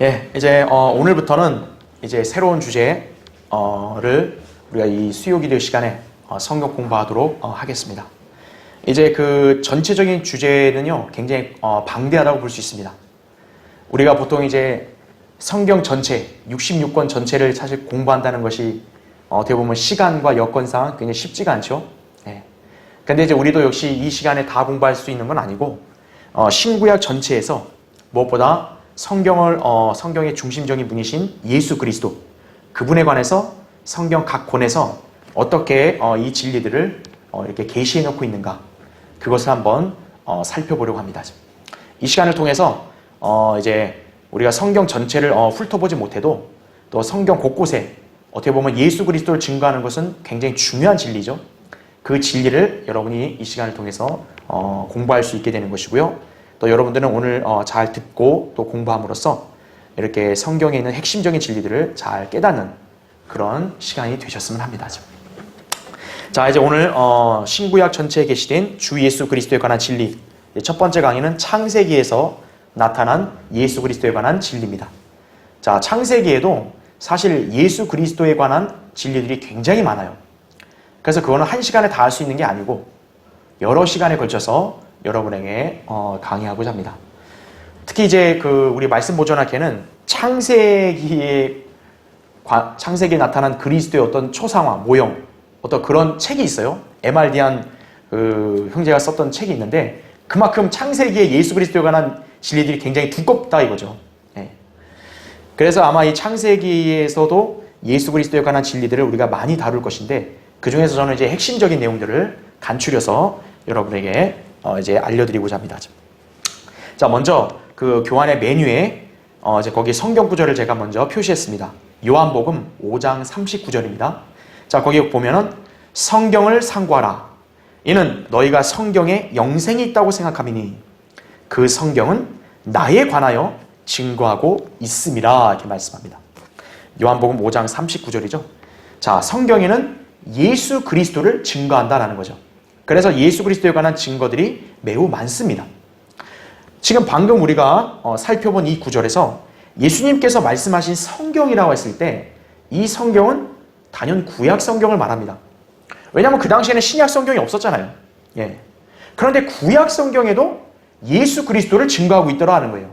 이제 오늘부터는 이제 새로운 주제를 우리가 이 수요 기도 시간에 성경 공부하도록 하겠습니다. 이제 그 전체적인 주제는요, 굉장히 방대하다고 볼 수 있습니다. 우리가 보통 이제 성경 전체, 66권 전체를 사실 공부한다는 것이 어떻게 보면 시간과 여건상 굉장히 쉽지가 않죠. 근데 이제 우리도 역시 이 시간에 다 공부할 수 있는 건 아니고, 신구약 전체에서 무엇보다 성경의 중심적인 분이신 예수 그리스도, 그분에 관해서 성경 각 권에서 어떻게 이 진리들을 이렇게 계시해 놓고 있는가, 그것을 한번 살펴보려고 합니다. 이 시간을 통해서 이제 우리가 성경 전체를 훑어보지 못해도 또 성경 곳곳에 어떻게 보면 예수 그리스도를 증거하는 것은 굉장히 중요한 진리죠. 그 진리를 여러분이 이 시간을 통해서 공부할 수 있게 되는 것이고요. 또 여러분들은 오늘 잘 듣고 또 공부함으로써 이렇게 성경에 있는 핵심적인 진리들을 잘 깨닫는 그런 시간이 되셨으면 합니다. 자, 이제 오늘 신구약 전체에 게시된 주 예수 그리스도에 관한 진리, 첫 번째 강의는 창세기에서 나타난 예수 그리스도에 관한 진리입니다. 자, 창세기에도 사실 예수 그리스도에 관한 진리들이 굉장히 많아요. 그래서 그거는 한 시간에 다 할 수 있는 게 아니고 여러 시간에 걸쳐서 여러분에게 강의하고자 합니다. 특히 이제 우리 말씀 보존학회는 창세기에 나타난 그리스도의 어떤 초상화, 모형, 어떤 그런 책이 있어요. 에말디안 형제가 썼던 책이 있는데, 그만큼 창세기에 예수 그리스도에 관한 진리들이 굉장히 두껍다 이거죠. 그래서 아마 이 창세기에서도 예수 그리스도에 관한 진리들을 우리가 많이 다룰 것인데, 그 중에서 저는 이제 핵심적인 내용들을 간추려서 여러분에게 이제 알려드리고자 합니다. 자, 먼저 그 교환의 메뉴에 이제 거기 성경 구절을 제가 먼저 표시했습니다. 요한복음 5장 39절입니다. 자, 거기 보면은 성경을 상고하라. 이는 너희가 성경에 영생이 있다고 생각함이니 그 성경은 나에 관하여 증거하고 있음이라, 이렇게 말씀합니다. 요한복음 5장 39절이죠. 자, 성경에는 예수 그리스도를 증거한다라는 거죠. 그래서 예수 그리스도에 관한 증거들이 매우 많습니다. 지금 방금 우리가 살펴본 이 구절에서 예수님께서 말씀하신 성경이라고 했을 때 이 성경은 단연 구약 성경을 말합니다. 왜냐하면 그 당시에는 신약 성경이 없었잖아요. 그런데 구약 성경에도 예수 그리스도를 증거하고 있더라는 거예요.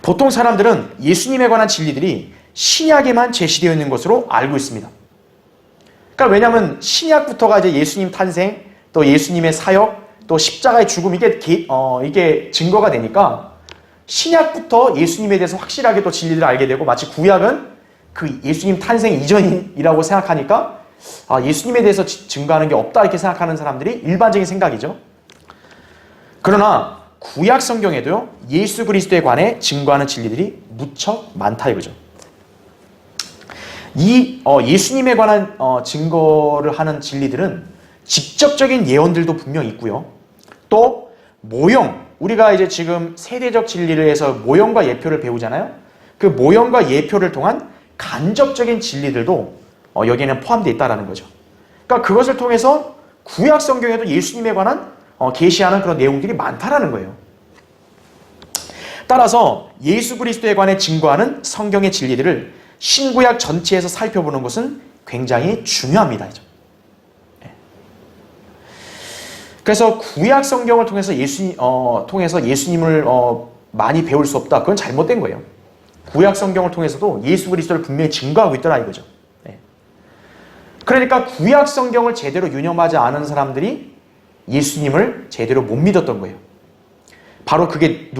보통 사람들은 예수님에 관한 진리들이 신약에만 제시되어 있는 것으로 알고 있습니다. 그러니까 왜냐하면 신약부터가 이제 예수님 탄생, 또 예수님의 사역, 또 십자가의 죽음, 이게 증거가 되니까 신약부터 예수님에 대해서 확실하게 또 진리를 알게 되고, 마치 구약은 그 예수님 탄생 이전이라고 생각하니까 예수님에 대해서 증거하는 게 없다 이렇게 생각하는 사람들이 일반적인 생각이죠. 그러나 구약 성경에도요, 예수 그리스도에 관해 증거하는 진리들이 무척 많다 이거죠. 이 예수님에 관한 증거를 하는 진리들은 직접적인 예언들도 분명히 있고요. 또 모형, 우리가 이제 지금 세대적 진리를 해서 모형과 예표를 배우잖아요. 그 모형과 예표를 통한 간접적인 진리들도 여기에는 포함되어 있다는 거죠. 그러니까 그것을 통해서 구약 성경에도 예수님에 관한 계시하는 그런 내용들이 많다라는 거예요. 따라서 예수 그리스도에 관해 증거하는 성경의 진리들을 신구약 전체에서 살펴보는 것은 굉장히 중요합니다. 그래서 구약 성경을 통해서 예수님을 많이 배울 수 없다. 그건 잘못된 거예요. 구약 성경을 통해서도 예수 그리스도를 분명히 증거하고 있더라 이거죠. 그러니까 구약 성경을 제대로 유념하지 않은 사람들이 예수님을 제대로 못 믿었던 거예요. 바로 그들이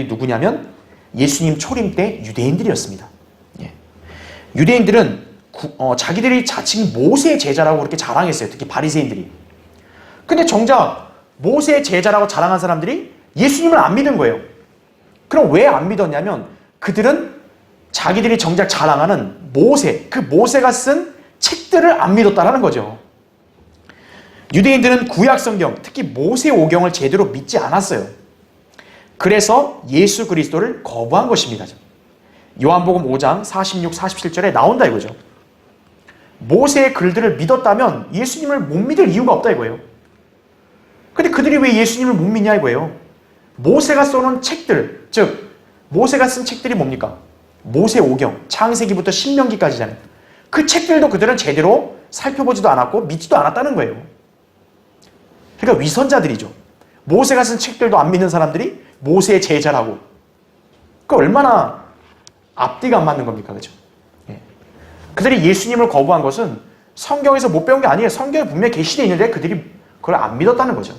누구냐면 예수님 초림 때 유대인들이었습니다. 유대인들은 자기들이 자칭 모세의 제자라고 그렇게 자랑했어요. 특히 바리새인들이. 근데 정작 모세의 제자라고 자랑한 사람들이 예수님을 안 믿은 거예요. 그럼 왜 안 믿었냐면 그들은 자기들이 정작 자랑하는 그 모세가 쓴 책들을 안 믿었다라는 거죠. 유대인들은 구약 성경, 특히 모세 오경을 제대로 믿지 않았어요. 그래서 예수 그리스도를 거부한 것입니다. 요한복음 5장 46, 47절에 나온다 이거죠. 모세의 글들을 믿었다면 예수님을 못 믿을 이유가 없다 이거예요. 근데 그들이 왜 예수님을 못 믿냐 이거예요. 모세가 써놓은 책들, 즉 모세가 쓴 책들이 뭡니까? 모세오경, 창세기부터 신명기까지잖아요. 그 책들도 그들은 제대로 살펴보지도 않았고 믿지도 않았다는 거예요. 그러니까 위선자들이죠. 모세가 쓴 책들도 안 믿는 사람들이 모세의 제자라고. 그 얼마나 앞뒤가 안 맞는 겁니까? 그죠? 예. 그들이 예수님을 거부한 것은 성경에서 못 배운 게 아니에요. 성경에 분명히 계시되어 있는데 그들이 그걸 안 믿었다는 거죠.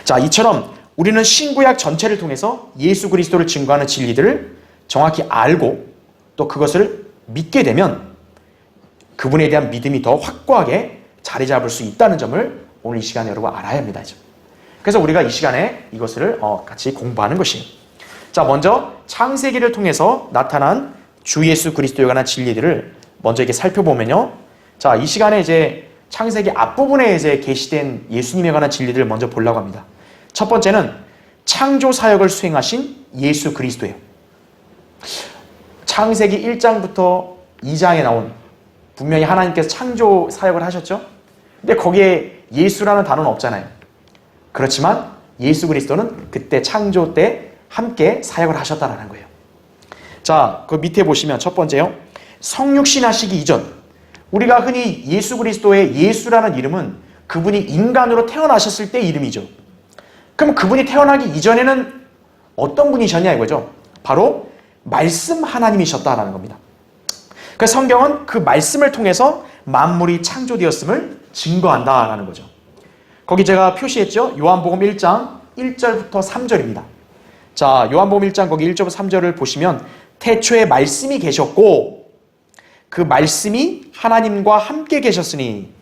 자, 이처럼 우리는 신구약 전체를 통해서 예수 그리스도를 증거하는 진리들을 정확히 알고 또 그것을 믿게 되면 그분에 대한 믿음이 더 확고하게 자리 잡을 수 있다는 점을 오늘 이 시간에 여러분 알아야 합니다. 그래서 우리가 이 시간에 이것을 같이 공부하는 것이에요. 자, 먼저 창세기를 통해서 나타난 주 예수 그리스도에 관한 진리들을 먼저 이렇게 살펴보면요. 자, 이 시간에 이제 창세기 앞부분에 이제 계시된 예수님에 관한 진리들을 먼저 보려고 합니다. 첫 번째는 창조 사역을 수행하신 예수 그리스도예요. 창세기 1장부터 2장에 나온 분명히 하나님께서 창조 사역을 하셨죠? 근데 거기에 예수라는 단어는 없잖아요. 그렇지만 예수 그리스도는 그때 창조 때 함께 사역을 하셨다는 거예요. 자, 그 밑에 보시면 첫 번째요. 성육신 하시기 이전, 우리가 흔히 예수 그리스도의 예수라는 이름은 그분이 인간으로 태어나셨을 때 이름이죠. 그럼 그분이 태어나기 이전에는 어떤 분이셨냐 이거죠. 바로 말씀 하나님이셨다라는 겁니다. 그래서 성경은 그 말씀을 통해서 만물이 창조되었음을 증거한다라는 거죠. 거기 제가 표시했죠. 요한복음 1장 1절부터 3절입니다. 자, 요한복음 1장 거기 1절부터 3절을 보시면 태초에 말씀이 계셨고 그 말씀이 하나님과 함께 계셨으니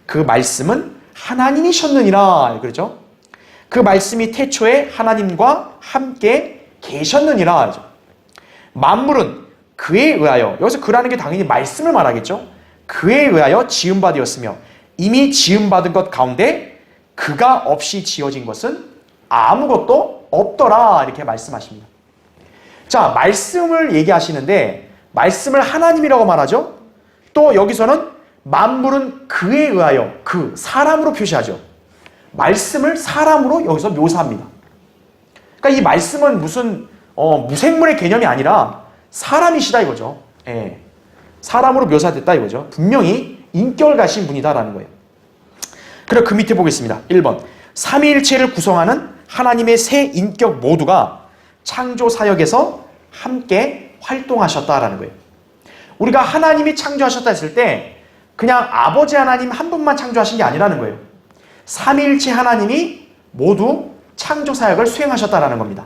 그 말씀은 하나님이셨느니라. 그렇죠? 그 말씀이 태초에 하나님과 함께 계셨느니라. 만물은 그에 의하여, 여기서 그라는 게 당연히 말씀을 말하겠죠. 그에 의하여 지음바 되었으며 이미 지음받은 것 가운데 그가 없이 지어진 것은 아무것도 없더라. 이렇게 말씀하십니다. 자, 말씀을 얘기하시는데 말씀을 하나님이라고 말하죠. 또 여기서는 만물은 그에 의하여, 그 사람으로 표시하죠. 말씀을 사람으로 여기서 묘사합니다. 그러니까 이 말씀은 무슨 무생물의 개념이 아니라 사람이시다 이거죠. 예. 사람으로 묘사됐다 이거죠. 분명히 인격가신 분이다라는 거예요. 그리고 그 밑에 보겠습니다. 1번. 삼위일체를 구성하는 하나님의 세 인격 모두가 창조 사역에서 함께 활동하셨다라는 거예요. 우리가 하나님이 창조하셨다 했을 때 그냥 아버지 하나님 한 분만 창조하신 게 아니라는 거예요. 삼위일체 하나님이 모두 창조 사역을 수행하셨다라는 겁니다.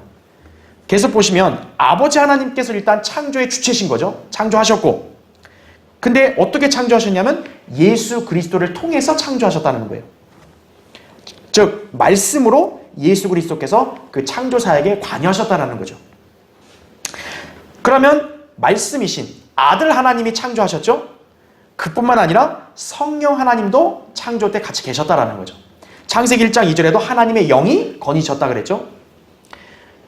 계속 보시면 아버지 하나님께서 일단 창조의 주체신 거죠. 창조하셨고, 근데 어떻게 창조하셨냐면 예수 그리스도를 통해서 창조하셨다는 거예요. 즉 말씀으로 예수 그리스도께서 그 창조 사역에 관여하셨다는 거죠. 그러면 말씀이신 아들 하나님이 창조하셨죠. 그뿐만 아니라 성령 하나님도 창조 때 같이 계셨다는 거죠. 창세기 1장 2절에도 하나님의 영이 거니셨다 그랬죠.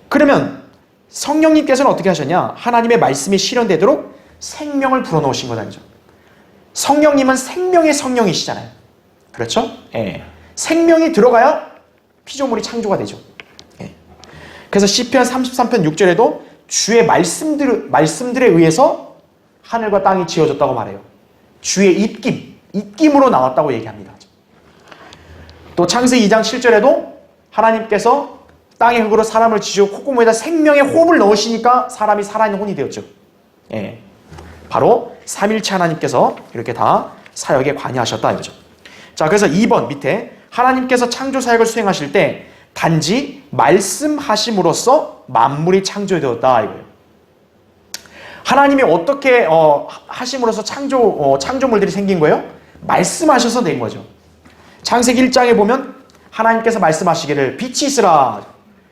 그러면 성령님께서는 어떻게 하셨냐? 하나님의 말씀이 실현되도록 생명을 불어넣으신 거죠. 성령님은 생명의 성령이시잖아요. 그렇죠? 예. 생명이 들어가야 피조물이 창조가 되죠. 예. 그래서 시편 33편 6절에도 주의 말씀들에 의해서 하늘과 땅이 지어졌다고 말해요. 주의 입김으로 나왔다고 얘기합니다. 또 창세기 2장 7절에도 하나님께서 땅의 흙으로 사람을 지시고 콧구멍에다 생명의 호흡을 넣으시니까 사람이 살아있는 혼이 되었죠. 예. 바로 삼일체 하나님께서 이렇게 다 사역에 관여하셨다 이거죠. 자, 그래서 2번 밑에 하나님께서 창조 사역을 수행하실 때 단지 말씀하심으로써 만물이 창조되었다 이거예요. 하나님이 어떻게 하심으로써 창조물들이 생긴 거예요? 말씀하셔서 된 거죠. 창세기 1장에 보면 하나님께서 말씀하시기를 빛이 있으라.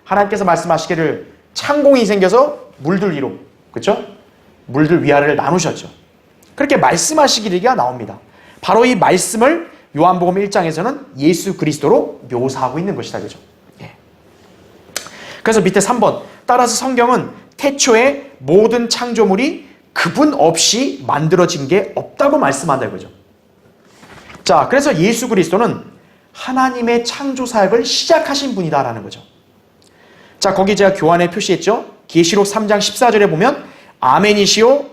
하나님께서 말씀하시기를 창공이 생겨서 물들 위로, 그렇죠? 물들 위아래를 나누셨죠. 그렇게 말씀하시기가 나옵니다. 바로 이 말씀을 요한복음 1장에서는 예수 그리스도로 묘사하고 있는 것이다, 그죠? 예. 그래서 밑에 3번. 따라서 성경은 태초에 모든 창조물이 그분 없이 만들어진 게 없다고 말씀한다, 이거죠. 자, 그래서 예수 그리스도는 하나님의 창조 사역을 시작하신 분이다라는 거죠. 자, 거기 제가 교환에 표시했죠. 계시록 3장 14절에 보면 아멘이시요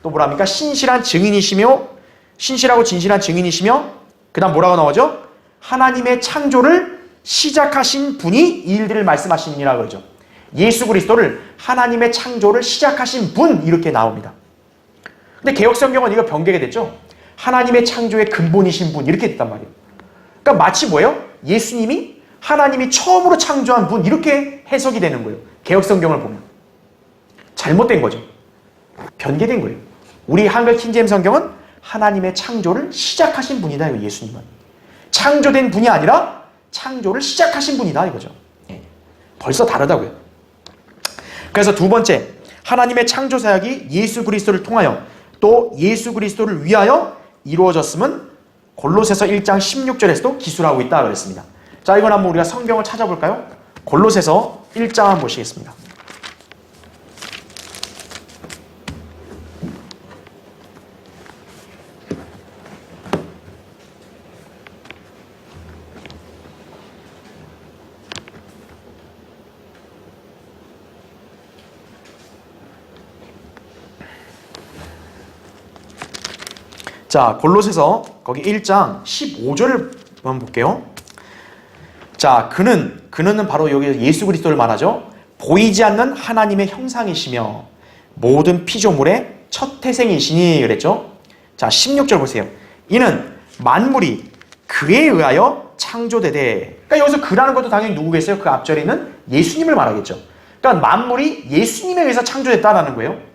또 뭐랍니까? 신실한 증인이시며 신실하고 진실한 증인이시며 그 다음 뭐라고 나오죠? 하나님의 창조를 시작하신 분이 이 일들을 말씀하시니라 그러죠. 예수 그리스도를 하나님의 창조를 시작하신 분 이렇게 나옵니다. 근데 개역성경은 이거 변개가 됐죠. 하나님의 창조의 근본이신 분 이렇게 됐단 말이에요. 그러니까 마치 뭐예요? 예수님이 하나님이 처음으로 창조한 분 이렇게 해석이 되는 거예요. 개역성경을 보면. 잘못된 거죠. 변개된 거예요. 우리 한글 킹제임 성경은 하나님의 창조를 시작하신 분이다. 이거 예수님은. 창조된 분이 아니라 창조를 시작하신 분이다 이거죠. 예. 벌써 다르다고요. 그래서 두 번째, 하나님의 창조 사역이 예수 그리스도를 통하여 또 예수 그리스도를 위하여 이루어졌음은 골로새서 1장 16절에서도 기술하고 있다 그랬습니다. 자, 이건 한번 우리가 성경을 찾아볼까요? 골로새서 1장 한번 보시겠습니다. 자, 골로새서 거기 1장 15절을 한번 볼게요. 자, 그는 바로 여기 예수 그리스도를 말하죠. 보이지 않는 하나님의 형상이시며 모든 피조물의 첫 태생이시니 그랬죠. 자, 16절 보세요. 이는 만물이 그에 의하여 창조되되. 그러니까 여기서 그라는 것도 당연히 누구겠어요? 그 앞절에는 예수님을 말하겠죠. 그러니까 만물이 예수님에 의해서 창조됐다라는 거예요.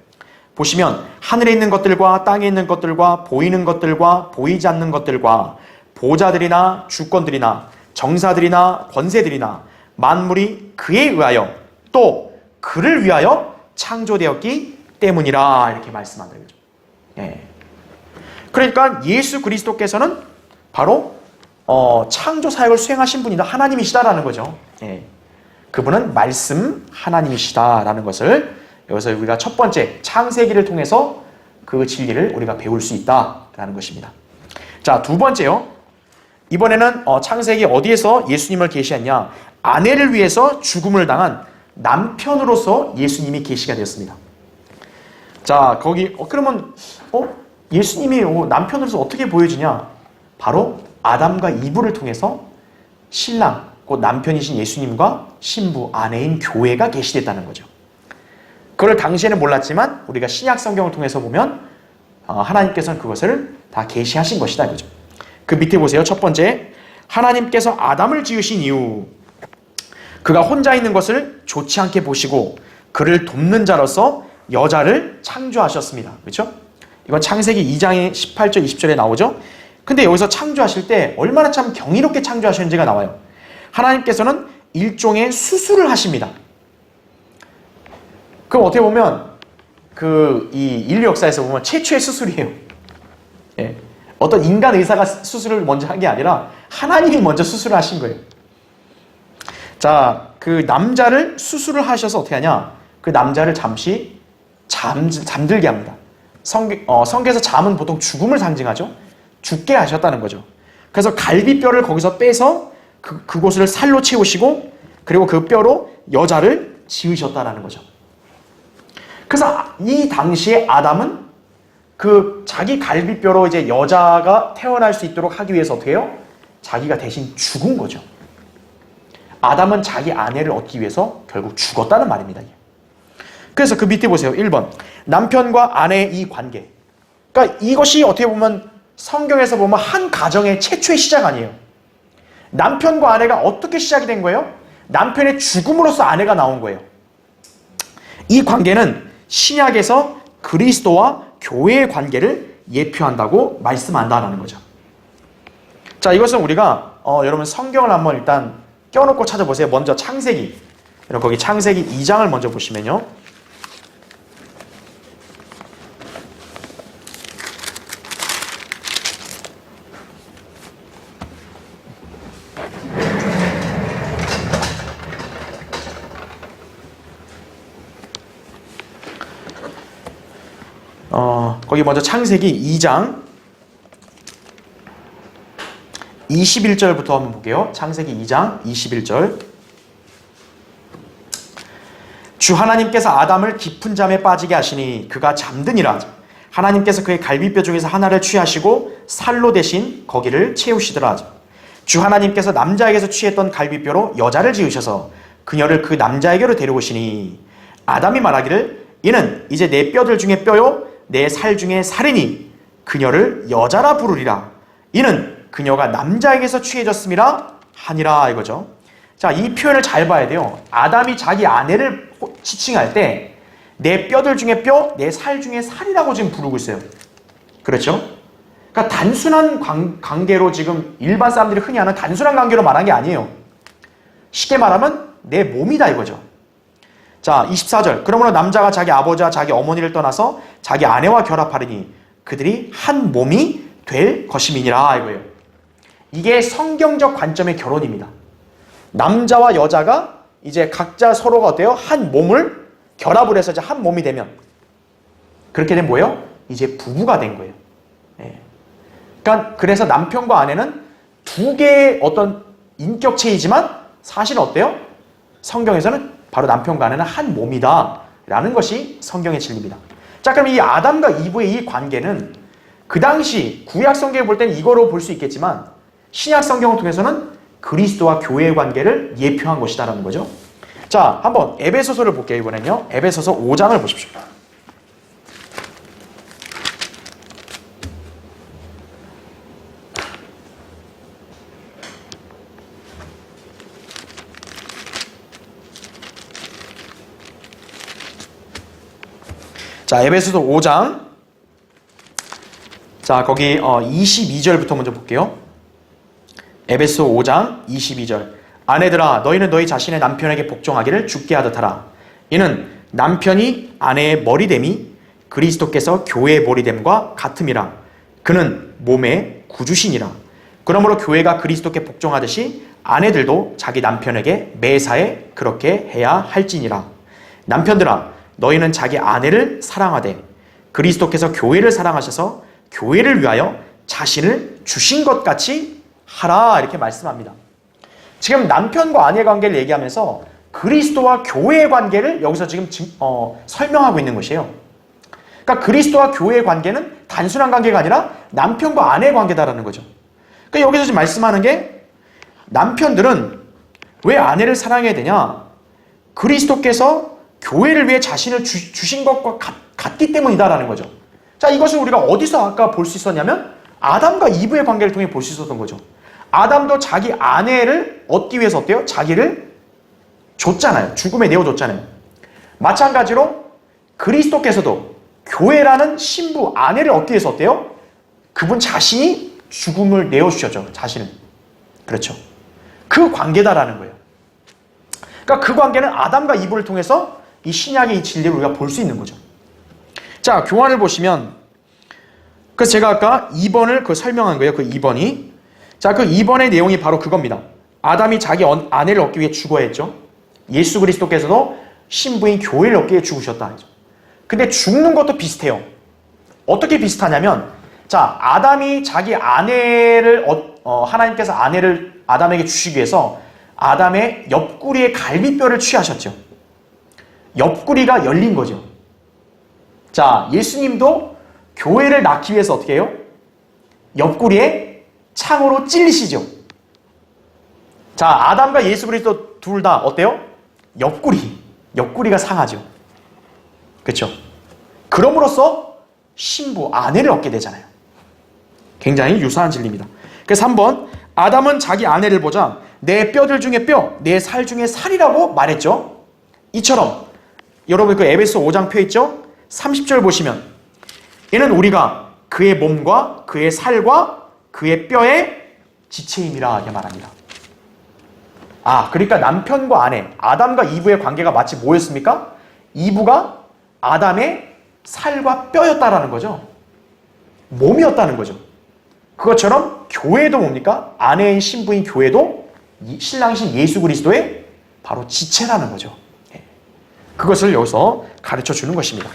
보시면 하늘에 있는 것들과 땅에 있는 것들과 보이는 것들과 보이지 않는 것들과 보좌들이나 주권들이나 정사들이나 권세들이나 만물이 그에 의하여 또 그를 위하여 창조되었기 때문이라 이렇게 말씀한다. 그죠? 예. 그러니까 예수 그리스도께서는 바로 창조 사역을 수행하신 분이다. 하나님이시다라는 거죠. 예. 그분은 말씀 하나님이시다라는 것을 여기서 우리가 첫 번째 창세기를 통해서 그 진리를 우리가 배울 수 있다라는 것입니다. 자, 두 번째요. 이번에는 창세기 어디에서 예수님을 계시했냐? 아내를 위해서 죽음을 당한 남편으로서 예수님이 계시가 되었습니다. 자, 거기 그러면 예수님이 남편으로서 어떻게 보여지냐? 바로 아담과 이브를 통해서 신랑, 곧 남편이신 예수님과 신부, 아내인 교회가 계시됐다는 거죠. 그걸 당시에는 몰랐지만 우리가 신약 성경을 통해서 보면 하나님께서는 그것을 다 계시하신 것이다 이거죠. 그 밑에 보세요. 첫 번째, 하나님께서 아담을 지으신 이후 그가 혼자 있는 것을 좋지 않게 보시고 그를 돕는 자로서 여자를 창조하셨습니다. 그렇죠? 이건 창세기 2장의 18절 20절에 나오죠. 근데 여기서 창조하실 때 얼마나 참 경이롭게 창조하셨는지가 나와요. 하나님께서는 일종의 수술을 하십니다. 그럼 어떻게 보면 이 인류 역사에서 보면 최초의 수술이에요. 예. 어떤 인간 의사가 수술을 먼저 한 게 아니라 하나님이 먼저 수술을 하신 거예요. 자, 그 남자를 수술을 하셔서 어떻게 하냐? 그 남자를 잠시 잠들게 합니다. 성경에서 잠은 보통 죽음을 상징하죠. 죽게 하셨다는 거죠. 그래서 갈비뼈를 거기서 빼서 그곳을 살로 채우시고 그리고 그 뼈로 여자를 지으셨다는 거죠. 그래서 이 당시에 아담은 그 자기 갈비뼈로 이제 여자가 태어날 수 있도록 하기 위해서 어떻게 해요? 자기가 대신 죽은 거죠. 아담은 자기 아내를 얻기 위해서 결국 죽었다는 말입니다. 그래서 그 밑에 보세요. 1번. 남편과 아내의 이 관계. 그러니까 이것이 어떻게 보면 성경에서 보면 한 가정의 최초의 시작 아니에요. 남편과 아내가 어떻게 시작이 된 거예요? 남편의 죽음으로써 아내가 나온 거예요. 이 관계는 신약에서 그리스도와 교회의 관계를 예표한다고 말씀한다는 거죠. 자, 이것은 우리가 여러분 성경을 한번 일단 껴놓고 찾아보세요. 먼저 창세기. 여러분 거기 창세기 2장을 먼저 보시면요. 거기 먼저 창세기 2장 21절부터 한번 볼게요. 창세기 2장 21절. 주 하나님께서 아담을 깊은 잠에 빠지게 하시니 그가 잠드니라. 하나님께서 그의 갈비뼈 중에서 하나를 취하시고 살로 대신 거기를 채우시더라. 주 하나님께서 남자에게서 취했던 갈비뼈로 여자를 지으셔서 그녀를 그 남자에게로 데려오시니 아담이 말하기를 이는 이제 내 뼈들 중에 뼈요 내 살 중에 살이니 그녀를 여자라 부르리라. 이는 그녀가 남자에게서 취해졌음이라 하니라 이거죠. 자, 이 표현을 잘 봐야 돼요. 아담이 자기 아내를 지칭할 때 내 뼈들 중에 뼈, 내 살 중에 살이라고 지금 부르고 있어요. 그렇죠? 그러니까 단순한 관계로 지금 일반 사람들이 흔히 하는 단순한 관계로 말한 게 아니에요. 쉽게 말하면 내 몸이다 이거죠. 자, 24절. 그러므로 남자가 자기 아버지와 자기 어머니를 떠나서 자기 아내와 결합하리니 그들이 한 몸이 될 것임이니라 이거예요. 이게 성경적 관점의 결혼입니다. 남자와 여자가 이제 각자 서로가 어때요? 한 몸을 결합을 해서 이제 한 몸이 되면 그렇게 되면 뭐예요? 이제 부부가 된 거예요. 예. 그러니까 그래서 남편과 아내는 두 개의 어떤 인격체이지만 사실은 어때요? 성경에서는 바로 남편과 아내는 한 몸이다 라는 것이 성경의 진리입니다. 자, 그럼 이 아담과 이브의 이 관계는 그 당시 구약 성경을 볼 때는 이거로 볼 수 있겠지만 신약 성경을 통해서는 그리스도와 교회의 관계를 예표한 것이다라는 거죠. 자, 한번 에베소서를 볼게요. 이번엔요. 에베소서 5장을 보십시오. 자, 에베소서 5장. 자, 거기 22절부터 먼저 볼게요. 에베소 5장 22절. 아내들아 너희는 너희 자신의 남편에게 복종하기를 주께 하듯 하라. 이는 남편이 아내의 머리됨이 그리스도께서 교회의 머리됨과 같음이라. 그는 몸의 구주시니라. 그러므로 교회가 그리스도께 복종하듯이 아내들도 자기 남편에게 매사에 그렇게 해야 할지니라. 남편들아 너희는 자기 아내를 사랑하되 그리스도께서 교회를 사랑하셔서 교회를 위하여 자신을 주신 것 같이 하라 이렇게 말씀합니다. 지금 남편과 아내의 관계를 얘기하면서 그리스도와 교회의 관계를 여기서 지금 설명하고 있는 것이에요. 그러니까 그리스도와 교회의 관계는 단순한 관계가 아니라 남편과 아내의 관계다라는 거죠. 그러니까 여기서 지금 말씀하는 게 남편들은 왜 아내를 사랑해야 되냐? 그리스도께서 교회를 위해 자신을 주신 것과 같기 때문이다라는 거죠. 자, 이것을 우리가 어디서 아까 볼 수 있었냐면 아담과 이브의 관계를 통해 볼 수 있었던 거죠. 아담도 자기 아내를 얻기 위해서 어때요? 자기를 줬잖아요. 죽음에 내어줬잖아요. 마찬가지로 그리스도께서도 교회라는 신부 아내를 얻기 위해서 어때요? 그분 자신이 죽음을 내어주셨죠. 자신은. 그렇죠. 그 관계다라는 거예요. 그러니까 그 관계는 아담과 이브를 통해서 이 신약의 이 진리를 우리가 볼 수 있는 거죠. 자, 교환을 보시면 그래서 제가 아까 2번을 설명한 거예요. 그 2번이. 자, 그 2번의 내용이 바로 그겁니다. 아담이 자기 아내를 얻기 위해 죽어야 했죠. 예수 그리스도께서도 신부인 교회를 얻기 위해 죽으셨다. 근데 죽는 것도 비슷해요. 어떻게 비슷하냐면 자, 아담이 자기 아내를 하나님께서 아내를 아담에게 주시기 위해서 아담의 옆구리의 갈비뼈를 취하셨죠. 옆구리가 열린 거죠. 자, 예수님도 교회를 낳기 위해서 어떻게 해요? 옆구리에 창으로 찔리시죠. 자, 아담과 예수 그리스도 둘 다 어때요? 옆구리가 상하죠. 그렇죠? 그럼으로써 신부, 아내를 얻게 되잖아요. 굉장히 유사한 진리입니다. 그래서 3번, 아담은 자기 아내를 보자 내 뼈들 중에 뼈, 내 살 중에 살이라고 말했죠. 이처럼 여러분 그 에베소 5장 표 있죠? 30절 보시면 이는 우리가 그의 몸과 그의 살과 그의 뼈의 지체임이라 이렇게 말합니다. 아, 그러니까 남편과 아내, 아담과 이브의 관계가 마치 뭐였습니까? 이브가 아담의 살과 뼈였다라는 거죠. 몸이었다는 거죠. 그것처럼 교회도 뭡니까? 아내인 신부인 교회도 신랑이신 예수 그리스도의 바로 지체라는 거죠. 그것을 여기서 가르쳐 주는 것입니다.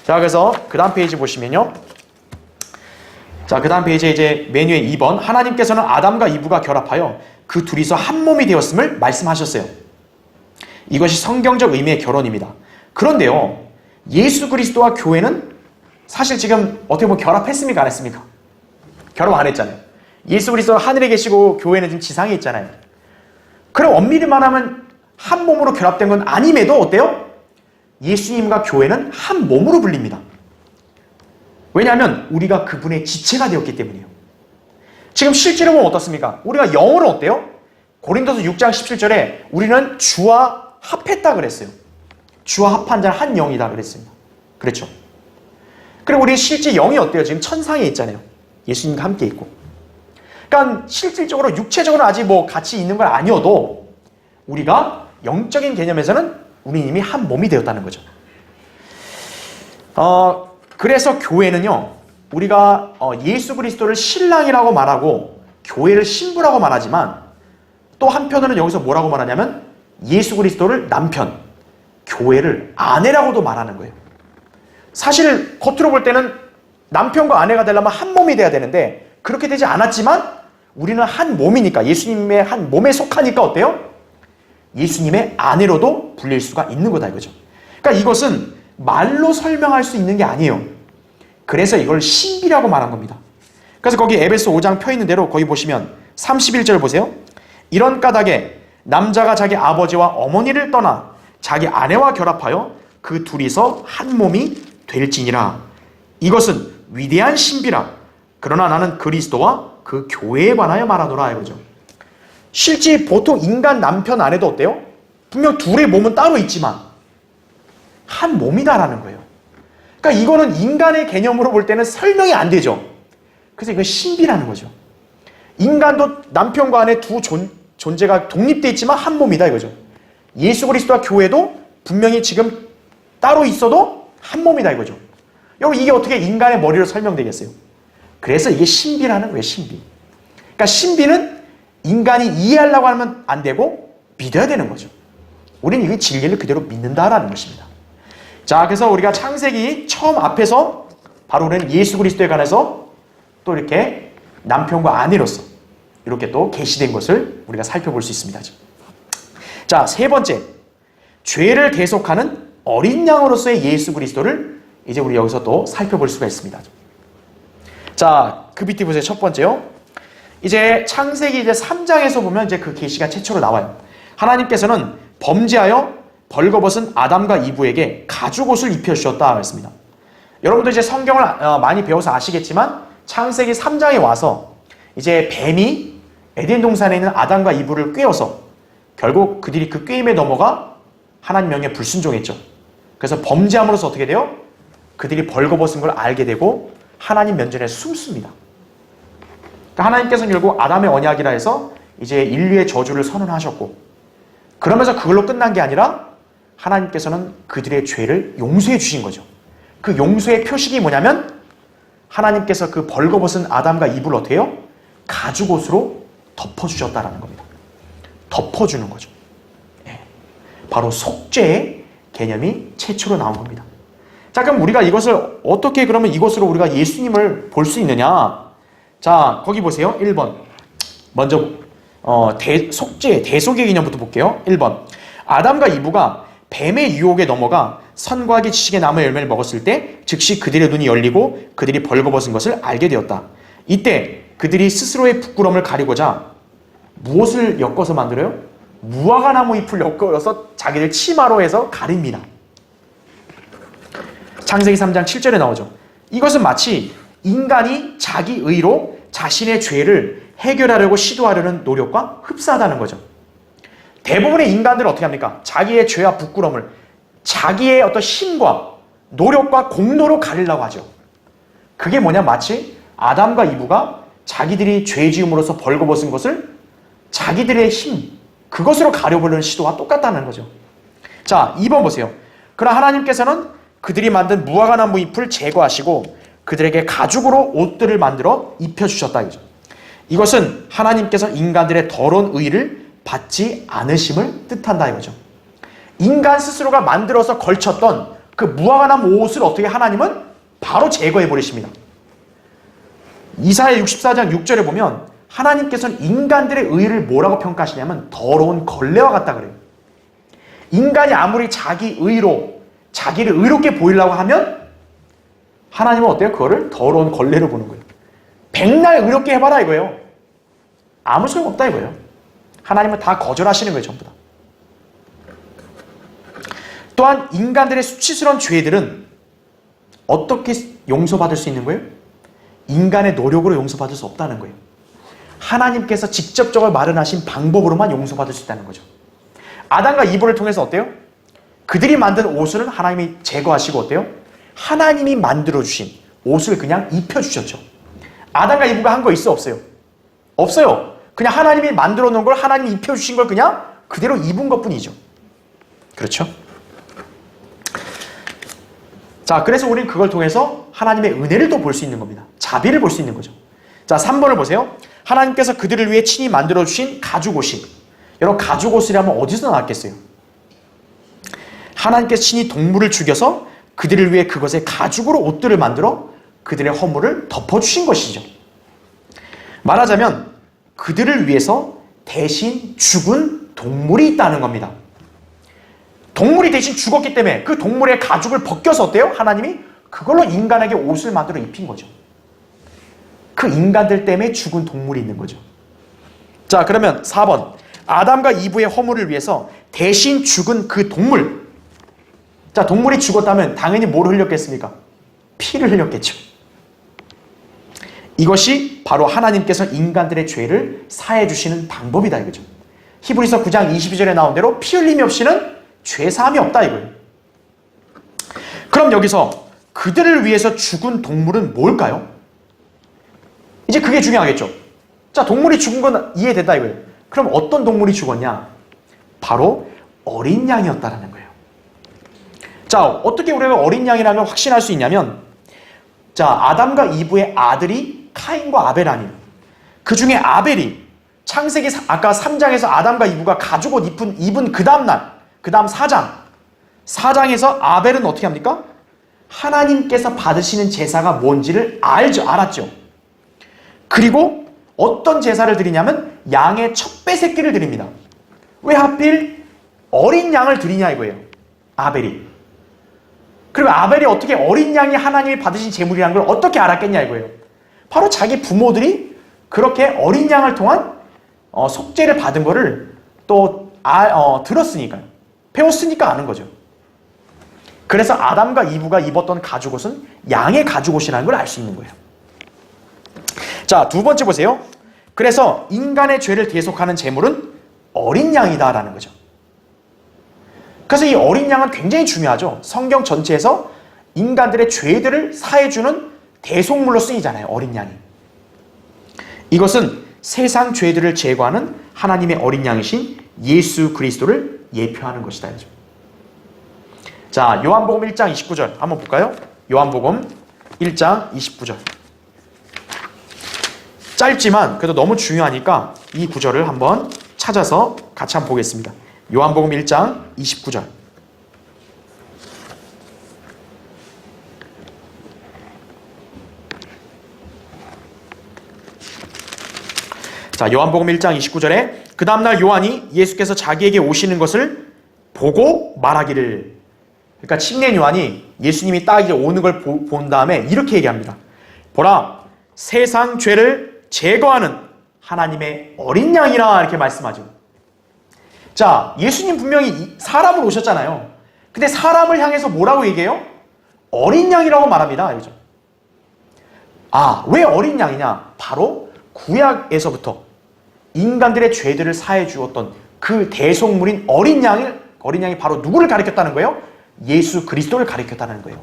자, 그래서 그 다음 페이지 보시면요. 자, 그 다음 페이지에 이제 메뉴의 2번. 하나님께서는 아담과 이브가 결합하여 그 둘이서 한 몸이 되었음을 말씀하셨어요. 이것이 성경적 의미의 결혼입니다. 그런데요, 예수 그리스도와 교회는 사실 지금 어떻게 보면 결합했습니까? 안 했습니까? 결합 안 했잖아요. 예수 그리스도는 하늘에 계시고 교회는 지금 지상에 있잖아요. 그럼 엄밀히 말하면 한 몸으로 결합된 건 아님에도 어때요? 예수님과 교회는 한 몸으로 불립니다. 왜냐하면 우리가 그분의 지체가 되었기 때문이에요. 지금 실제로 보면 어떻습니까? 우리가 영어로 어때요? 고린도서 6장 17절에 우리는 주와 합했다 그랬어요. 주와 합한 자는 한 영이다 그랬습니다. 그렇죠? 그리고 우리 실제 영이 어때요? 지금 천상에 있잖아요. 예수님과 함께 있고. 그러니까 실질적으로 육체적으로 아직 뭐 같이 있는 건 아니어도 우리가 영적인 개념에서는 우리 이미 한 몸이 되었다는 거죠. 그래서 교회는요, 우리가 예수 그리스도를 신랑이라고 말하고 교회를 신부라고 말하지만 또 한편으로는 여기서 뭐라고 말하냐면 예수 그리스도를 남편, 교회를 아내라고도 말하는 거예요. 사실 겉으로 볼 때는 남편과 아내가 되려면 한 몸이 돼야 되는데 그렇게 되지 않았지만 우리는 한 몸이니까, 예수님의 한 몸에 속하니까 어때요? 예수님의 아내로도 불릴 수가 있는 거다 이거죠. 그러니까 이것은 말로 설명할 수 있는 게 아니에요. 그래서 이걸 신비라고 말한 겁니다. 그래서 거기 에베소 5장 펴 있는 대로 거기 보시면 31절 보세요. 이런 까닭에 남자가 자기 아버지와 어머니를 떠나 자기 아내와 결합하여 그 둘이서 한 몸이 될지니라. 이것은 위대한 신비라. 그러나 나는 그리스도와 그 교회에 관하여 말하노라 이거죠. 실제 보통 인간 남편 아내도 어때요? 분명 둘의 몸은 따로 있지만 한 몸이다라는 거예요. 그러니까 이거는 인간의 개념으로 볼 때는 설명이 안 되죠. 그래서 이건 신비라는 거죠. 인간도 남편과 아내 두 존재가 독립되어 있지만 한 몸이다 이거죠. 예수 그리스도와 교회도 분명히 지금 따로 있어도 한 몸이다 이거죠. 여러분 이게 어떻게 인간의 머리로 설명되겠어요? 그래서 이게 신비라는 거예요. 신비. 그러니까 신비는 인간이 이해하려고 하면 안 되고 믿어야 되는 거죠. 우리는 이 진리를 그대로 믿는다라는 것입니다. 자, 그래서 우리가 창세기 처음 앞에서 바로 우리는 예수 그리스도에 관해서 또 이렇게 남편과 아내로서 이렇게 또 계시된 것을 우리가 살펴볼 수 있습니다. 자, 세 번째, 죄를 대속하는 어린 양으로서의 예수 그리스도를 이제 우리 여기서 또 살펴볼 수가 있습니다. 자, 그 밑에 보세요. 첫 번째요. 이제 창세기 이제 3장에서 보면 이제 그 계시가 최초로 나와요. 하나님께서는 범죄하여 벌거벗은 아담과 이브에게 가죽옷을 입혀주셨다 했습니다. 여러분도 이제 성경을 많이 배워서 아시겠지만 창세기 3장에 와서 이제 뱀이 에덴 동산에 있는 아담과 이브를 꿰어서 결국 그들이 그 꿰임에 넘어가 하나님 명령에 불순종했죠. 그래서 범죄함으로써 어떻게 돼요? 그들이 벌거벗은 걸 알게 되고 하나님 면전에 숨습니다. 그러니까 하나님께서는 결국 아담의 언약이라 해서 이제 인류의 저주를 선언하셨고, 그러면서 그걸로 끝난 게 아니라 하나님께서는 그들의 죄를 용서해 주신 거죠. 그 용서의 표식이 뭐냐면 하나님께서 그 벌거벗은 아담과 이브를 어떻게 해요? 가죽옷으로 덮어주셨다라는 겁니다. 덮어주는 거죠. 예. 바로 속죄의 개념이 최초로 나온 겁니다. 자, 그럼 우리가 이것을 어떻게 그러면 이것으로 우리가 예수님을 볼 수 있느냐? 자, 거기 보세요. 1번. 먼저 속죄, 대속의 개념부터 볼게요. 1번. 아담과 이브가 뱀의 유혹에 넘어가 선과 악의 지식의 나무의 열매를 먹었을 때 즉시 그들의 눈이 열리고 그들이 벌거벗은 것을 알게 되었다. 이때 그들이 스스로의 부끄러움을 가리고자 무엇을 엮어서 만들어요? 무화과 나무 잎을 엮어서 자기들 치마로 해서 가립니다. 창세기 3장 7절에 나오죠. 이것은 마치 인간이 자기 의로 자신의 죄를 해결하려고 시도하려는 노력과 흡사하다는 거죠. 대부분의 인간들은 어떻게 합니까? 자기의 죄와 부끄러움을 자기의 어떤 힘과 노력과 공로로 가리려고 하죠. 그게 뭐냐? 마치 아담과 이브가 자기들이 죄 지음으로써 벌거벗은 것을 자기들의 힘, 그것으로 가려보려는 시도와 똑같다는 거죠. 자, 2번 보세요. 그러나 하나님께서는 그들이 만든 무화과 나무 잎을 제거하시고 그들에게 가죽으로 옷들을 만들어 입혀주셨다 이거죠. 이것은 하나님께서 인간들의 더러운 의를 받지 않으심을 뜻한다 이거죠. 인간 스스로가 만들어서 걸쳤던 그 무화과 나무 옷을 어떻게 하나님은 바로 제거해 버리십니다. 이사야 64장 6절에 보면 하나님께서는 인간들의 의를 뭐라고 평가하시냐면 더러운 걸레와 같다 그래요. 인간이 아무리 자기 의로 자기를 의롭게 보이려고 하면 하나님은 어때요? 그거를 더러운 걸레로 보는 거예요. 백날 의롭게 해봐라 이거예요. 아무 소용없다 이거예요. 하나님은 다 거절하시는 거예요. 전부 다. 또한 인간들의 수치스러운 죄들은 어떻게 용서받을 수 있는 거예요? 인간의 노력으로 용서받을 수 없다는 거예요. 하나님께서 직접적으로 마련하신 방법으로만 용서받을 수 있다는 거죠. 아담과 이브를 통해서 어때요? 그들이 만든 옷을 하나님이 제거하시고 어때요? 하나님이 만들어주신 옷을 그냥 입혀주셨죠. 아담과 이브가 한 거 있어 없어요? 없어요. 그냥 하나님이 만들어 놓은 걸 하나님이 입혀주신 걸 그냥 그대로 입은 것뿐이죠. 그렇죠? 자, 그래서 우리는 그걸 통해서 하나님의 은혜를 또 볼 수 있는 겁니다. 자비를 볼 수 있는 거죠. 자, 3번을 보세요. 하나님께서 그들을 위해 친히 만들어주신 가죽옷이, 여러분 가죽옷이라면 어디서 나왔겠어요? 하나님께서 친히 동물을 죽여서 그들을 위해 그것의 가죽으로 옷들을 만들어 그들의 허물을 덮어주신 것이죠. 말하자면 그들을 위해서 대신 죽은 동물이 있다는 겁니다. 동물이 대신 죽었기 때문에 그 동물의 가죽을 벗겨서 어때요? 하나님이 그걸로 인간에게 옷을 만들어 입힌 거죠. 그 인간들 때문에 죽은 동물이 있는 거죠. 자, 그러면 4번. 아담과 이브의 허물을 위해서 대신 죽은 그 동물. 자, 동물이 죽었다면 당연히 뭘 흘렸겠습니까? 피를 흘렸겠죠. 이것이 바로 하나님께서 인간들의 죄를 사해 주시는 방법이다 이거죠. 히브리서 9장 22절에 나온 대로 피 흘림이 없이는 죄 사함이 없다 이거예요. 그럼 여기서 그들을 위해서 죽은 동물은 뭘까요? 이제 그게 중요하겠죠. 자, 동물이 죽은 건 이해된다 이거예요. 그럼 어떤 동물이 죽었냐? 바로 어린 양이었다라는 거예요. 자, 어떻게 우리가 어린 양이라는 걸 확신할 수 있냐면, 자, 아담과 이브의 아들이 카인과 아벨 아니에요. 그 중에 아벨이 창세기 아까 3장에서 아담과 이브가 가죽옷 입은 그 다음날, 그 다음 4장에서 아벨은 어떻게 합니까? 하나님께서 받으시는 제사가 뭔지를 알았죠. 그리고 어떤 제사를 드리냐면 양의 첫배 새끼를 드립니다. 왜 하필 어린 양을 드리냐 이거예요. 아벨이. 그리고 아벨이 어떻게 어린 양이 하나님이 받으신 제물이라는 걸 어떻게 알았겠냐 이거예요. 바로 자기 부모들이 그렇게 어린 양을 통한 속죄를 받은 거를 또 들었으니까요. 배웠으니까 아는 거죠. 그래서 아담과 이브가 입었던 가죽옷은 양의 가죽옷이라는 걸 알 수 있는 거예요. 자, 두 번째 보세요. 그래서 인간의 죄를 대속하는 제물은 어린 양이다라는 거죠. 그래서 이 어린 양은 굉장히 중요하죠. 성경 전체에서 인간들의 죄들을 사해주는 대속물로 쓰이잖아요. 어린 양이. 이것은 세상 죄들을 제거하는 하나님의 어린 양이신 예수 그리스도를 예표하는 것이다. 자, 요한복음 1장 29절 한번 볼까요? 요한복음 1장 29절. 짧지만 그래도 너무 중요하니까 이 구절을 한번 찾아서 같이 한번 보겠습니다. 요한복음 1장 29절. 자, 요한복음 1장 29절에 그 다음날 요한이 예수께서 자기에게 오시는 것을 보고 말하기를, 그러니까 침례 요한이 예수님이 딱 이제 오는 걸 본 다음에 이렇게 얘기합니다. 보라, 세상 죄를 제거하는 하나님의 어린 양이라 이렇게 말씀하죠. 자, 예수님 분명히 사람으로 오셨잖아요. 근데 사람을 향해서 뭐라고 얘기해요? 어린 양이라고 말합니다. 그죠? 아, 왜 어린 양이냐? 바로 구약에서부터 인간들의 죄들을 사해 주었던 그 대속물인 어린 양이 바로 누구를 가리켰다는 거예요? 예수 그리스도를 가리켰다는 거예요.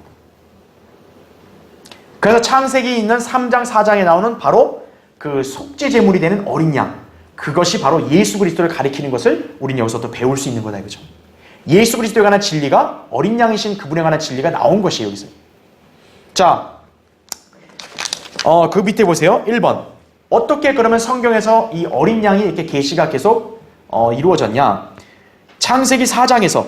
그래서 창세기 있는 3장 4장에 나오는 바로 그 속죄 제물이 되는 어린 양, 그것이 바로 예수 그리스도를 가리키는 것을 우리는 여기서 또 배울 수 있는 거다 이거죠. 예수 그리스도에 관한 진리가, 어린 양이신 그분에 관한 진리가 나온 것이에요 여기서. 자, 그 밑에 보세요. 1번. 어떻게 그러면 성경에서 이 어린 양이 이렇게 계시가 계속 이루어졌냐? 창세기 4장에서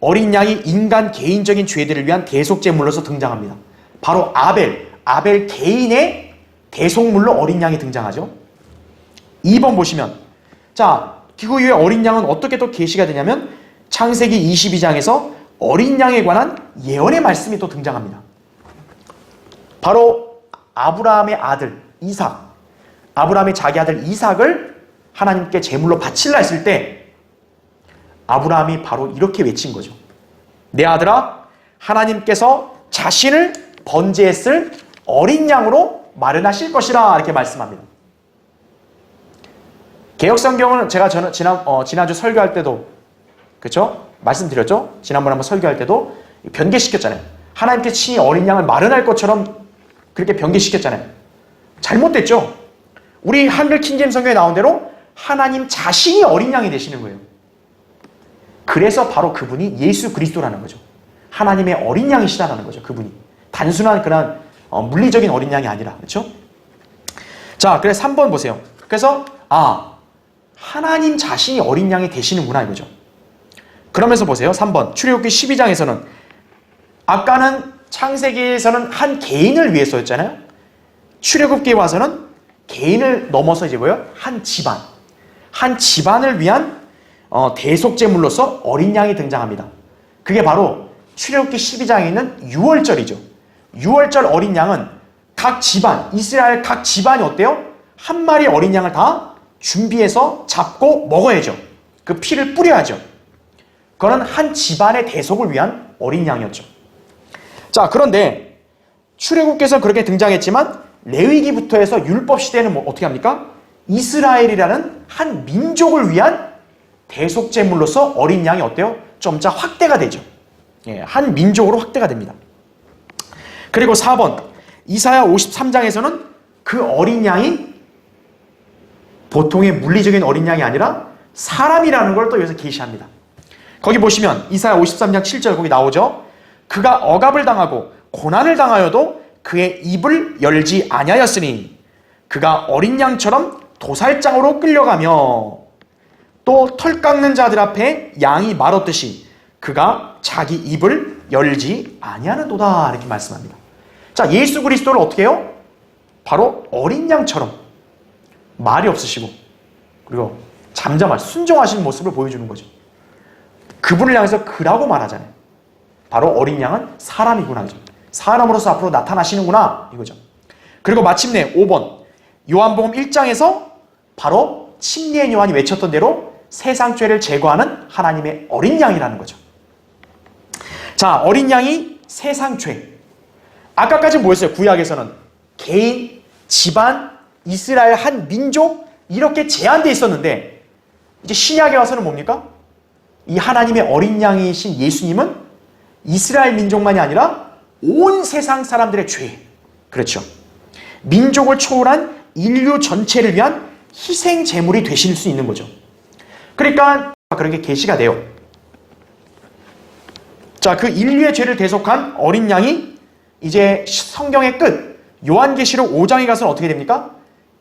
어린 양이 인간 개인적인 죄들을 위한 대속제물로서 등장합니다. 바로 아벨 개인의 대속물로 어린 양이 등장하죠. 2번 보시면, 자, 그 이후에 어린 양은 어떻게 또 계시가 되냐면 창세기 22장에서 어린 양에 관한 예언의 말씀이 또 등장합니다. 바로 아브라함의 아들 이삭, 아브라함이 자기 아들 이삭을 하나님께 제물로 바치려 했을 때 아브라함이 바로 이렇게 외친 거죠. 내 아들아, 하나님께서 자신을 번제했을 어린 양으로 마련하실 것이라 이렇게 말씀합니다. 개역성경은 제가 지난주 설교할 때도 그렇죠? 말씀드렸죠? 지난번에 한번 설교할 때도 변개시켰잖아요. 하나님께 친히 어린 양을 마련할 것처럼 그렇게 변개시켰잖아요. 잘못됐죠? 우리 한글 킹제임 성경에 나온 대로 하나님 자신이 어린 양이 되시는 거예요. 그래서 바로 그분이 예수 그리스도라는 거죠. 하나님의 어린 양이시다라는 거죠. 그분이. 단순한 그런 물리적인 어린 양이 아니라. 그렇죠? 자, 그래서 3번 보세요. 그래서 하나님 자신이 어린 양이 되시는구나 이거죠. 그러면서 보세요. 3번. 출애굽기 12장에서는 아까는 창세기에서는 한 개인을 위해서였잖아요. 출애굽기에 와서는 개인을 넘어서 이제 뭐예요? 한 집안을 위한 대속제물로서 어린 양이 등장합니다. 그게 바로 출애굽기 12장에 있는 유월절이죠. 유월절 어린 양은 각 집안, 이스라엘 각 집안이 어때요? 한 마리 어린 양을 다 준비해서 잡고 먹어야죠. 그 피를 뿌려야죠. 그거는 한 집안의 대속을 위한 어린 양이었죠. 자, 그런데 출애굽기에서 그렇게 등장했지만 레위기부터 해서 율법 시대는 어떻게 합니까? 이스라엘이라는 한 민족을 위한 대속제물로서 어린 양이 어때요? 점차 확대가 되죠. 한 민족으로 확대가 됩니다. 그리고 4번 이사야 53장에서는 그 어린 양이 보통의 물리적인 어린 양이 아니라 사람이라는 걸 또 여기서 계시합니다. 거기 보시면 이사야 53장 7절 거기 나오죠. 그가 억압을 당하고 고난을 당하여도 그의 입을 열지 아니하였으니 그가 어린 양처럼 도살장으로 끌려가며 또 털 깎는 자들 앞에 양이 말없듯이 그가 자기 입을 열지 아니하는도다 이렇게 말씀합니다. 자, 예수 그리스도를 어떻게 해요? 바로 어린 양처럼 말이 없으시고 그리고 잠잠한 순종하시는 모습을 보여주는 거죠. 그분을 향해서 그라고 말하잖아요. 바로 어린 양은 사람이구나 이거죠. 사람으로서 앞으로 나타나시는구나 이거죠. 그리고 마침내 5번 요한복음 1장에서 바로 침례인 요한이 외쳤던 대로 세상 죄를 제거하는 하나님의 어린 양이라는 거죠. 자, 어린 양이 세상 죄. 아까까지 뭐였어요? 구약에서는 개인, 집안, 이스라엘 한 민족 이렇게 제한되어 있었는데 이제 신약에 와서는 뭡니까? 이 하나님의 어린 양이신 예수님은 이스라엘 민족만이 아니라 온 세상 사람들의 죄. 그렇죠. 민족을 초월한 인류 전체를 위한 희생 제물이 되실 수 있는 거죠. 그러니까 그런 게 계시가 돼요. 자, 그 인류의 죄를 대속한 어린 양이 이제 성경의 끝 요한계시록 5장에 가서는 어떻게 됩니까?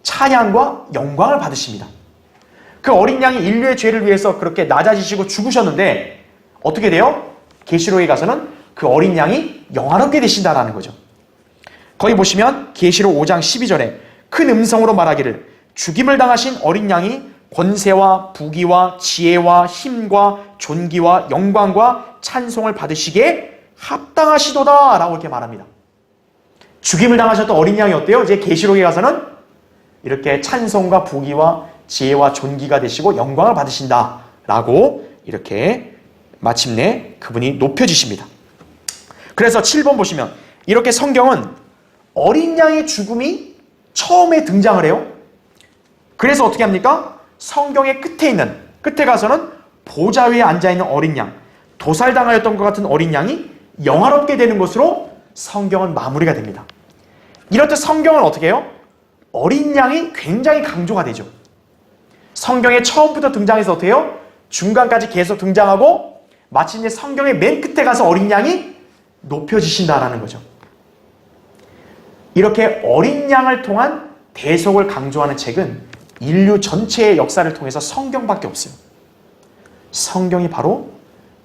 찬양과 영광을 받으십니다. 그 어린 양이 인류의 죄를 위해서 그렇게 낮아지시고 죽으셨는데 어떻게 돼요? 계시록에 가서는 그 어린 양이 영화롭게 되신다라는 거죠. 거기 보시면 계시록 5장 12절에 큰 음성으로 말하기를 죽임을 당하신 어린 양이 권세와 부귀와 지혜와 힘과 존귀와 영광과 찬송을 받으시기에 합당하시도다 라고 이렇게 말합니다. 죽임을 당하셨던 어린 양이 어때요? 이제 계시록에 가서는 이렇게 찬송과 부귀와 지혜와 존귀가 되시고 영광을 받으신다 라고 이렇게 마침내 그분이 높여지십니다. 그래서 7번 보시면 이렇게 성경은 어린 양의 죽음이 처음에 등장을 해요. 그래서 어떻게 합니까? 성경의 끝에 가서는 보좌 위에 앉아있는 어린 양, 도살당하였던 것 같은 어린 양이 영화롭게 되는 것으로 성경은 마무리가 됩니다. 이렇듯 성경은 어떻게 해요? 어린 양이 굉장히 강조가 되죠. 성경에 처음부터 등장해서 어떻게 해요? 중간까지 계속 등장하고 마침내 성경의 맨 끝에 가서 어린 양이 높여지신다라는 거죠. 이렇게 어린 양을 통한 대속을 강조하는 책은 인류 전체의 역사를 통해서 성경밖에 없어요. 성경이 바로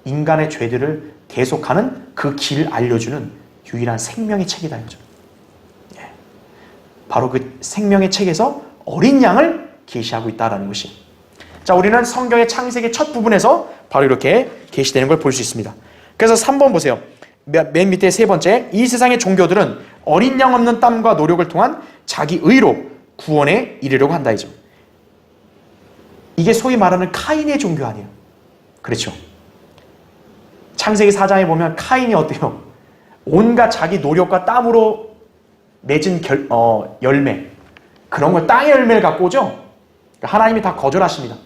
인간의 죄들을 대속하는 그 길을 알려주는 유일한 생명의 책이다 이거죠. 바로 그 생명의 책에서 어린 양을 계시하고 있다는 것이. 자, 우리는 성경의 창세기 첫 부분에서 바로 이렇게 계시되는 걸 볼 수 있습니다. 그래서 3번 보세요. 맨 밑에 세 번째, 이 세상의 종교들은 어린 양 없는 땀과 노력을 통한 자기 의로 구원에 이르려고 한다 이죠. 이게 소위 말하는 카인의 종교 아니에요. 그렇죠. 창세기 4장에 보면 카인이 어때요? 온갖 자기 노력과 땀으로 맺은 열매, 그런 걸 땅의 열매를 갖고 오죠. 하나님이 다 거절하십니다.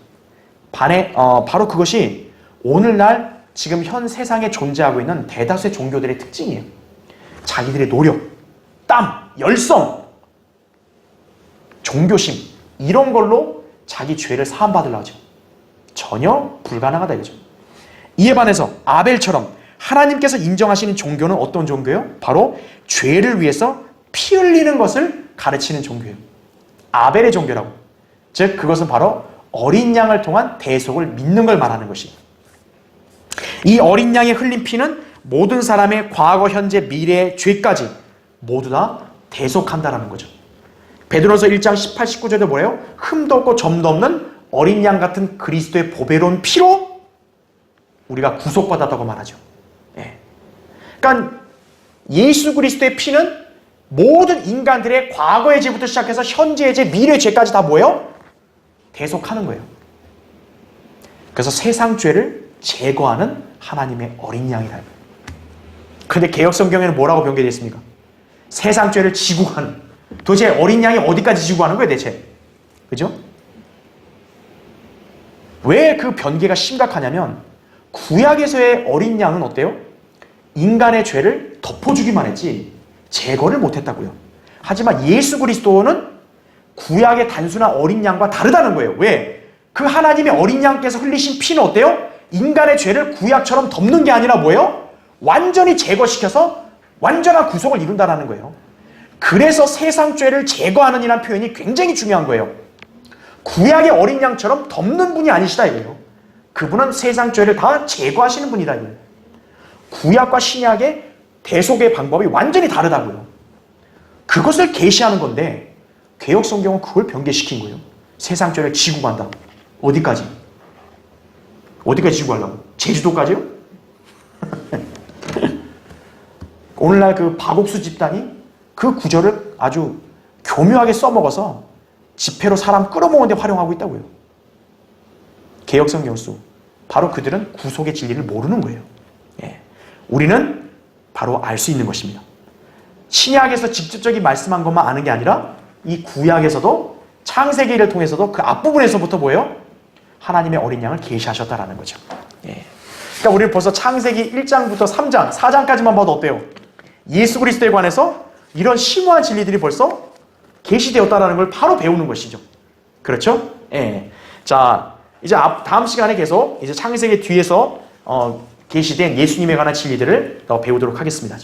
바로 그것이 오늘날 지금 현 세상에 존재하고 있는 대다수의 종교들의 특징이에요. 자기들의 노력, 땀, 열성, 종교심 이런 걸로 자기 죄를 사함받으려 하죠. 전혀 불가능하다 이거죠. 이에 반해서 아벨처럼 하나님께서 인정하시는 종교는 어떤 종교예요? 바로 죄를 위해서 피 흘리는 것을 가르치는 종교예요. 아벨의 종교라고. 즉 그것은 바로 어린 양을 통한 대속을 믿는 걸 말하는 것이에요. 이 어린 양의 흘린 피는 모든 사람의 과거, 현재, 미래의 죄까지 모두 다 대속한다라는 거죠. 베드로서 1장 18, 19절도 뭐래요? 흠도 없고 점도 없는 어린 양 같은 그리스도의 보배로운 피로 우리가 구속받았다고 말하죠. 예. 그러니까 예수 그리스도의 피는 모든 인간들의 과거의 죄부터 시작해서 현재의 죄, 미래의 죄까지 다 뭐예요? 대속하는 거예요. 그래서 세상 죄를 제거하는 하나님의 어린 양이라는 거예요. 그런데 개역 성경에는 뭐라고 변개되어 있습니까? 세상 죄를 지고 가는. 도대체 어린 양이 어디까지 지고 가는 거예요, 대체? 그죠? 왜 그 변개가 심각하냐면 구약에서의 어린 양은 어때요? 인간의 죄를 덮어주기만 했지 제거를 못했다고요. 하지만 예수 그리스도는 구약의 단순한 어린 양과 다르다는 거예요. 왜? 그 하나님의 어린 양께서 흘리신 피는 어때요? 인간의 죄를 구약처럼 덮는 게 아니라 뭐예요? 완전히 제거시켜서 완전한 구속을 이룬다는 거예요. 그래서 세상 죄를 제거하는 이라는 표현이 굉장히 중요한 거예요. 구약의 어린 양처럼 덮는 분이 아니시다 이거예요. 그분은 세상 죄를 다 제거하시는 분이다 이거예요. 구약과 신약의 대속의 방법이 완전히 다르다고요. 그것을 계시하는 건데 개역 성경은 그걸 변개시킨 거예요. 세상 죄를 지고 간다. 어디까지? 어디까지 지고 가려고? 제주도까지요? 오늘날 그 박옥수 집단이 그 구절을 아주 교묘하게 써먹어서 집회로 사람 끌어모으는 데 활용하고 있다고요. 개역 성경 수. 바로 그들은 구속의 진리를 모르는 거예요. 예. 우리는 바로 알 수 있는 것입니다. 신약에서 직접적인 말씀한 것만 아는 게 아니라 이 구약에서도 창세기를 통해서도 그 앞부분에서부터 뭐예요? 하나님의 어린 양을 계시하셨다라는 거죠. 예. 그러니까 우리는 벌써 창세기 1장부터 3장, 4장까지만 봐도 어때요? 예수 그리스도에 관해서 이런 심오한 진리들이 벌써 계시되었다라는 걸 바로 배우는 것이죠. 그렇죠? 예. 자, 이제 다음 시간에 계속 이제 창세기 뒤에서 계시된 예수님에 관한 진리들을 더 배우도록 하겠습니다.